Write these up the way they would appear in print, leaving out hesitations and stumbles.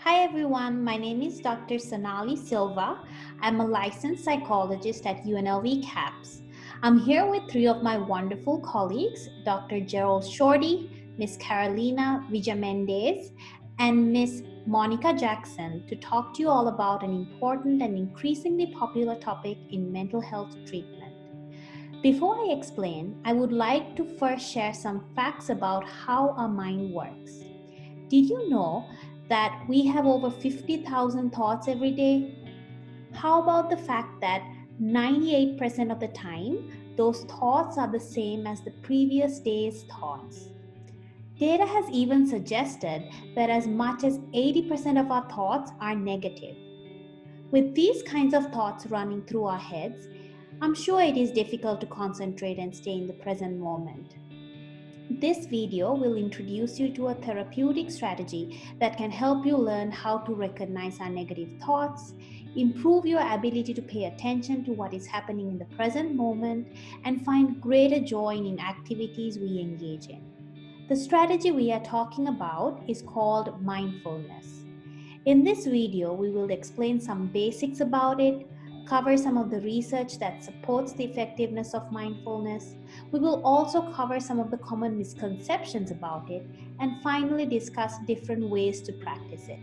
Hi everyone, my name is Dr. Sonali Silva. I'm a licensed psychologist at UNLV CAPS. I'm here with three of my wonderful colleagues, Dr. Gerald Shorty, Miss Carolina Villamendez, and Miss Monica Jackson to talk to you all about an important and increasingly popular topic in mental health treatment. Before I explain, I would like to first share some facts about how our mind works. Did you know that we have over 50,000 thoughts every day? How about the fact that 98% of the time, those thoughts are the same as the previous day's thoughts? Data has even suggested that as much as 80% of our thoughts are negative. With these kinds of thoughts running through our heads, I'm sure it is difficult to concentrate and stay in the present moment. This video will introduce you to a therapeutic strategy that can help you learn how to recognize our negative thoughts, improve your ability to pay attention to what is happening in the present moment, and find greater joy in activities we engage in. The strategy we are talking about is called mindfulness. In this video, we will explain some basics about it, cover some of the research that supports the effectiveness of mindfulness. We will also cover some of the common misconceptions about it, and finally discuss different ways to practice it.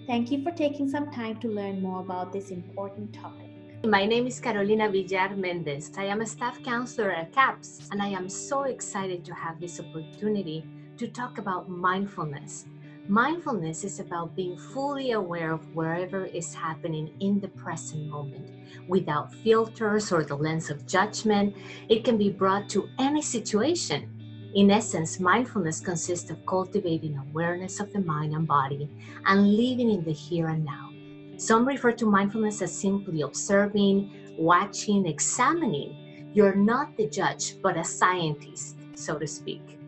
Thank you for taking some time to learn more about this important topic. My name is Carolina Villar Mendez. I am a staff counselor at CAPS, and I am so excited to have this opportunity to talk about mindfulness. Mindfulness is about being fully aware of wherever is happening in the present moment. Without filters or the lens of judgment, it can be brought to any situation. In essence, mindfulness consists of cultivating awareness of the mind and body and living in the here and now. Some refer to mindfulness as simply observing, watching, examining. You're not the judge, but a scientist, so to speak.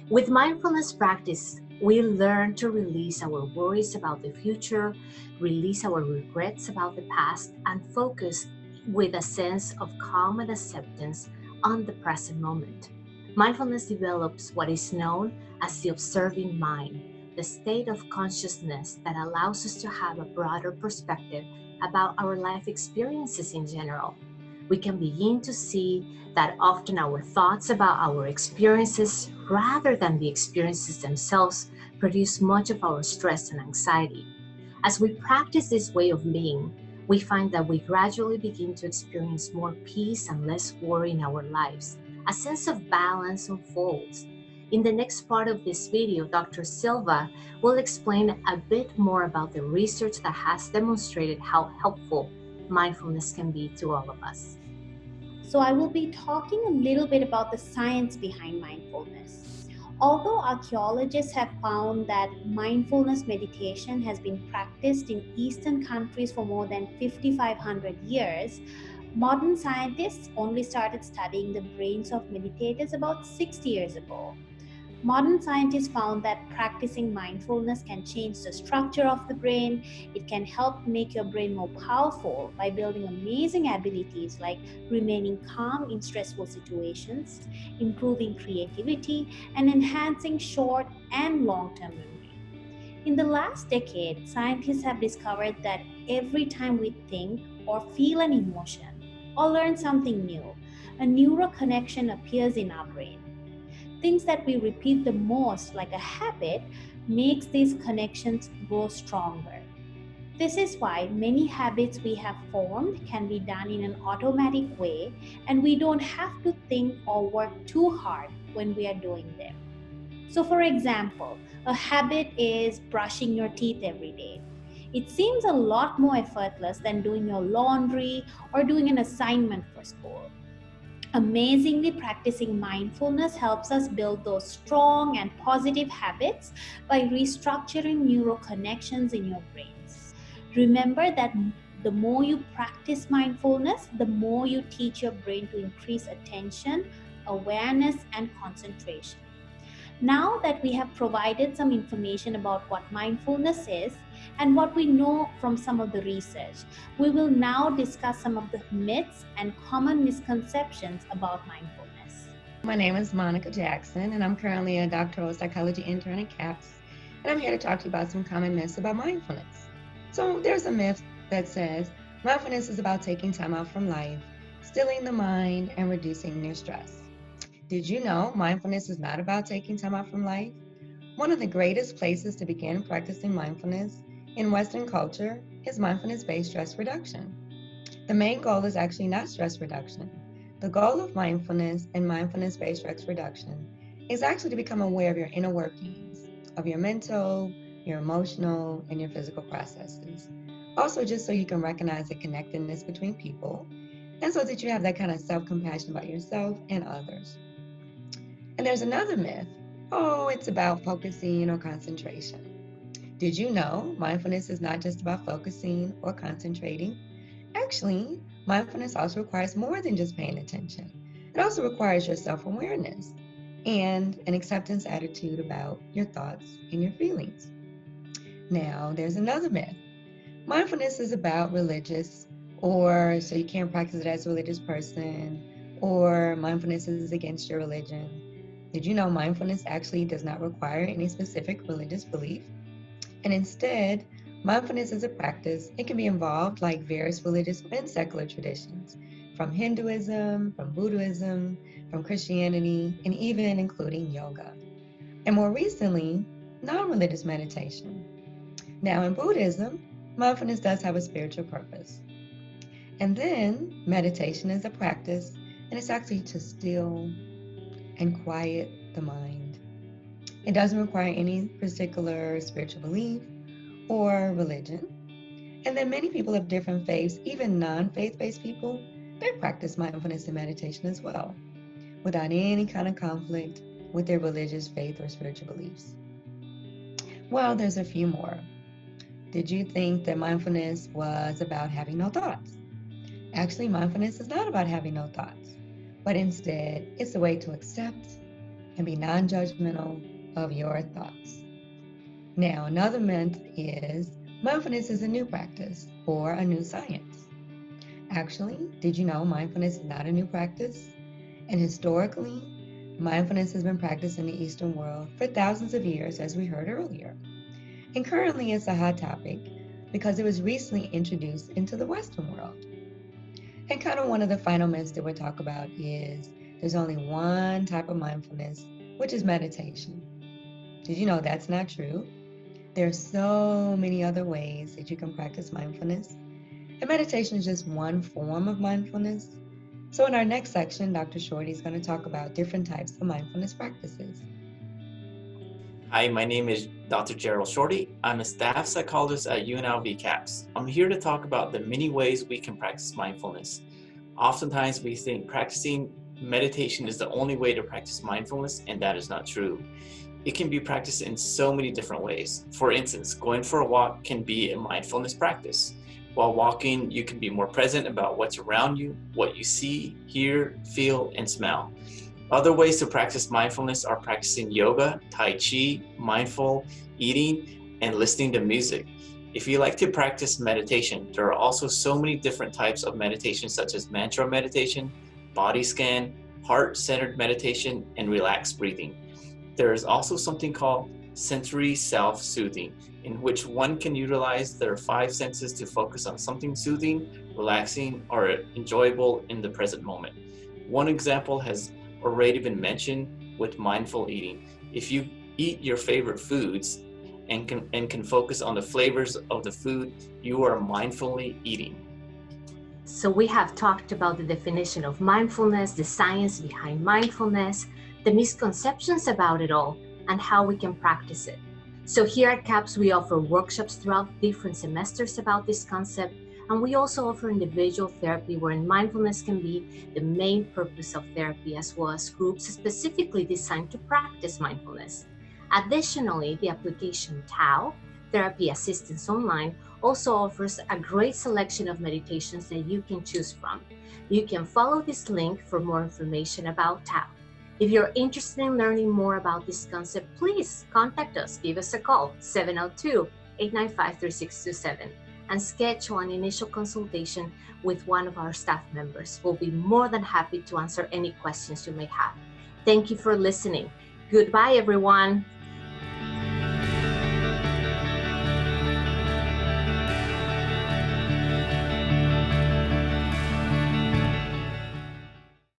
With mindfulness practice, we learn to release our worries about the future, release our regrets about the past, and focus with a sense of calm and acceptance on the present moment. Mindfulness develops what is known as the observing mind, the state of consciousness that allows us to have a broader perspective about our life experiences in general. We can begin to see that often our thoughts about our experiences, rather than the experiences themselves, produce much of our stress and anxiety. As we practice this way of being, we find that we gradually begin to experience more peace and less worry in our lives. A sense of balance unfolds. In the next part of this video, Dr. Silva will explain a bit more about the research that has demonstrated how helpful mindfulness can be to all of us. So I will be talking a little bit about the science behind mindfulness. Although archaeologists have found that mindfulness meditation has been practiced in Eastern countries for more than 5,500 years, modern scientists only started studying the brains of meditators about 60 years ago. Modern scientists found that practicing mindfulness can change the structure of the brain. It can help make your brain more powerful by building amazing abilities like remaining calm in stressful situations, improving creativity, and enhancing short and long-term memory. In the last decade, scientists have discovered that every time we think or feel an emotion or learn something new, a neural connection appears in our brain. Things that we repeat the most, like a habit, makes these connections grow stronger. This is why many habits we have formed can be done in an automatic way, and we don't have to think or work too hard when we are doing them. So for example, a habit is brushing your teeth every day. It seems a lot more effortless than doing your laundry or doing an assignment for school. Amazingly, practicing mindfulness helps us build those strong and positive habits by restructuring neural connections in your brains. Remember that the more you practice mindfulness, the more you teach your brain to increase attention, awareness, and concentration. Now that we have provided some information about what mindfulness is and what we know from some of the research, we will now discuss some of the myths and common misconceptions about mindfulness. My name is Monica Jackson, and I'm currently a doctoral psychology intern at CAPS. and I'm here to talk to you about some common myths about mindfulness. So, there's a myth that says mindfulness is about taking time out from life, stilling the mind, and reducing your stress. Did you know mindfulness is not about taking time out from life? One of the greatest places to begin practicing mindfulness in Western culture is mindfulness based stress reduction. The main goal is actually not stress reduction. The goal of mindfulness and mindfulness based stress reduction is actually to become aware of your inner workings, of your mental, your emotional, and your physical processes. Also, just so you can recognize the connectedness between people, and so that you have that kind of self compassion about yourself and others. And there's another myth, oh, it's about focusing or concentration. Did you know mindfulness is not just about focusing or concentrating? Actually, mindfulness also requires more than just paying attention. It also requires your self awareness and an acceptance attitude about your thoughts and your feelings. Now, there's another myth. Mindfulness is about religious, or so you can't practice it as a religious person, or mindfulness is against your religion. Did you know mindfulness actually does not require any specific religious belief? And instead, mindfulness is a practice. It can be involved like various religious and secular traditions, from Hinduism, from Buddhism, from Christianity, and even including yoga. And more recently, non religious meditation. Now, in Buddhism, mindfulness does have a spiritual purpose. And then, meditation is a practice, and it's actually to still and quiet the mind. It doesn't require any particular spiritual belief or religion. And then many people of different faiths, even non-faith-based people, they practice mindfulness and meditation as well, without any kind of conflict with their religious faith or spiritual beliefs. Well, there's a few more. Did you think that mindfulness was about having no thoughts? Actually, mindfulness is not about having no thoughts, but instead, it's a way to accept and be non-judgmental of your thoughts. Now, another myth is mindfulness is a new practice or a new science. Actually, did you know mindfulness is not a new practice? And historically, mindfulness has been practiced in the Eastern world for thousands of years, as we heard earlier. And currently, it's a hot topic because it was recently introduced into the Western world. And kind of one of the final myths that we'll talk about is there's only one type of mindfulness, which is meditation. Did you know that's not true? There's so many other ways that you can practice mindfulness. And meditation is just one form of mindfulness. So in our next section, Dr. Shorty is going to talk about different types of mindfulness practices. Hi, my name is Dr. Gerald Shorty. I'm a staff psychologist at UNLV CAPS. I'm here to talk about the many ways we can practice mindfulness. Oftentimes we think practicing meditation is the only way to practice mindfulness, and that is not true. It can be practiced in so many different ways. For instance, going for a walk can be a mindfulness practice. While walking, you can be more present about what's around you, what you see, hear, feel, and smell. Other ways to practice mindfulness are practicing yoga, tai chi, mindful eating, and listening to music. If you like to practice meditation, there are also so many different types of meditation, such as mantra meditation, body scan, heart-centered meditation, and relaxed breathing. There is also something called sensory self-soothing, in which one can utilize their five senses to focus on something soothing, relaxing, or enjoyable in the present moment. One example has already been mentioned with mindful eating. If you eat your favorite foods and can focus on the flavors of the food, you are mindfully eating. So we have talked about the definition of mindfulness, the science behind mindfulness, the misconceptions about it all, and how we can practice it. So here at CAPS, we offer workshops throughout different semesters about this concept, and we also offer individual therapy wherein mindfulness can be the main purpose of therapy, as well as groups specifically designed to practice mindfulness. Additionally, the application TAO, Therapy Assistance Online, also offers a great selection of meditations that you can choose from. You can follow this link for more information about TAO. If you're interested in learning more about this concept, please contact us. Give us a call, 702-895-3627. and schedule an initial consultation with one of our staff members. We'll be more than happy to answer any questions you may have. Thank you for listening. Goodbye, everyone.